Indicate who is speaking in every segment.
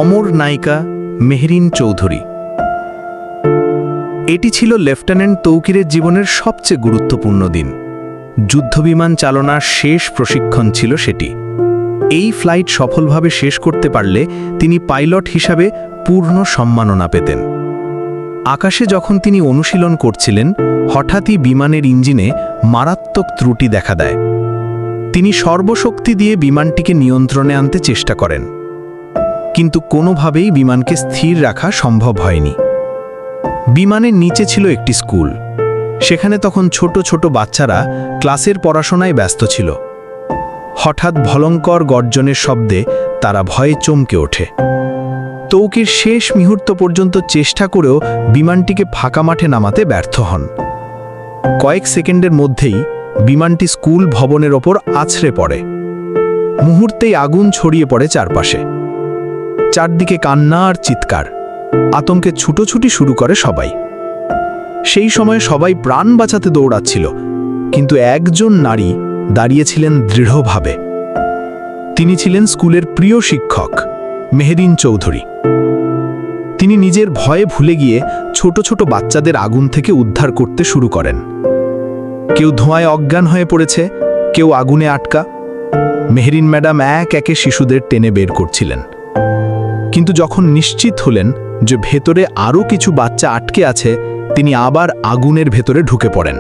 Speaker 1: অমর নায়িকা মেহরিন চৌধুরী। এটি ছিল লেফটেন্যান্ট তৌকিরের জীবনের সবচেয়ে গুরুত্বপূর্ণ দিন। যুদ্ধবিমান চালনার শেষ প্রশিক্ষণ ছিল সেটি। এই ফ্লাইট সফলভাবে শেষ করতে পারলে তিনি পাইলট হিসাবে পূর্ণ সম্মাননা পেতেন। আকাশে যখন তিনি অনুশীলন করছিলেন, হঠাৎই বিমানের ইঞ্জিনে মারাত্মক ত্রুটি দেখা দেয়। তিনি সর্বশক্তি দিয়ে বিমানটিকে নিয়ন্ত্রণে আনতে চেষ্টা করেন, কিন্তু কোনোভাবেই বিমানকে স্থির রাখা সম্ভব হয়নি। বিমানের নিচে ছিল একটি স্কুল। সেখানে তখন ছোট ছোট বাচ্চারা ক্লাসের পড়াশোনায় ব্যস্ত ছিল। হঠাৎ ভয়ঙ্কর গর্জনের শব্দে তারা ভয়ে চমকে ওঠে। তৌকির শেষ মুহূর্ত পর্যন্ত চেষ্টা করেও বিমানটিকে ফাঁকা মাঠে নামাতে ব্যর্থ হন। কয়েক সেকেন্ডের মধ্যেই বিমানটি স্কুল ভবনের ওপর আছড়ে পড়ে। মুহূর্তেই আগুন ছড়িয়ে পড়ে চারপাশে। চারদিকে কান্না আর চিৎকার, আতঙ্কে ছুটোছুটি শুরু করে সবাই। সেই সময় সবাই প্রাণ বাঁচাতে দৌড়াচ্ছিল, কিন্তু একজন নারী দাঁড়িয়েছিলেন দৃঢ়ভাবে। তিনি ছিলেন স্কুলের প্রিয় শিক্ষক মেহরিন চৌধুরী। তিনি নিজের ভয়ে ভুলে গিয়ে ছোট ছোট বাচ্চাদের আগুন থেকে উদ্ধার করতে শুরু করেন। কেউ ধোঁয়ায় অজ্ঞান হয়ে পড়েছে, কেউ আগুনে আটকা। মেহরিন ম্যাডাম এক একে শিশুদের টেনে বের করছিলেন, কিন্তু যখন নিশ্চিত হলেন যে ভেতরে আরও কিছু বাচ্চা আটকে আছে, তিনি আবার আগুনের ভেতরে ঢুকে পড়েন।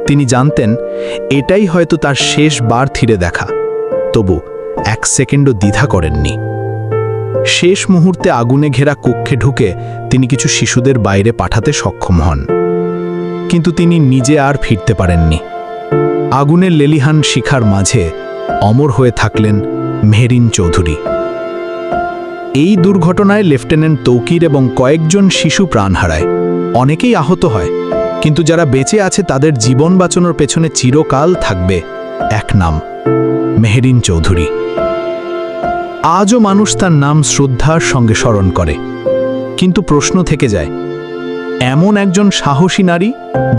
Speaker 1: তিনি জানতেন এটাই হয়তো তার শেষ বার থিরে দেখা, তবু এক সেকেন্ডও দ্বিধা করেননি। শেষ মুহূর্তে আগুনে ঘেরা কক্ষে ঢুকে তিনি কিছু শিশুদের বাইরে পাঠাতে সক্ষম হন, কিন্তু তিনি নিজে আর ফিরতে পারেননি। আগুনের লেলিহান শিখার মাঝে অমর হয়ে থাকলেন মেহরিন চৌধুরী। এই দুর্ঘটনায় লেফটেন্যান্ট তৌকির এবং কয়েকজন শিশু প্রাণ হারায়। অনেকেই আহত হয়, কিন্তু যারা বেঁচে আছে তাদের জীবন বাঁচানোর পেছনে চিরকাল থাকবে এক নাম, মেহরিন চৌধুরী। আজও মানুষ তার নাম শ্রদ্ধার সঙ্গে স্মরণ করে, কিন্তু প্রশ্ন থেকে যায়, এমন একজন সাহসী নারী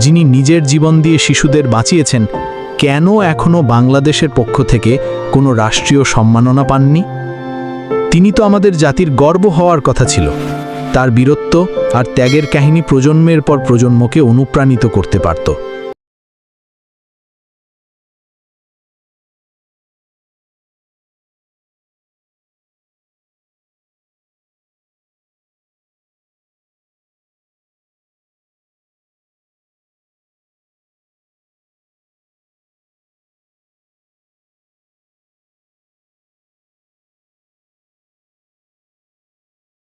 Speaker 1: যিনি নিজের জীবন দিয়ে শিশুদের বাঁচিয়েছেন, কেন এখনও বাংলাদেশের পক্ষ থেকে কোনো রাষ্ট্রীয় সম্মাননা পাননি? তিনি তো আমাদের জাতির গর্ব হওয়ার কথা ছিল। তার বীরত্ব আর ত্যাগের কাহিনী প্রজন্মের পর প্রজন্মকে অনুপ্রাণিত করতে পারত।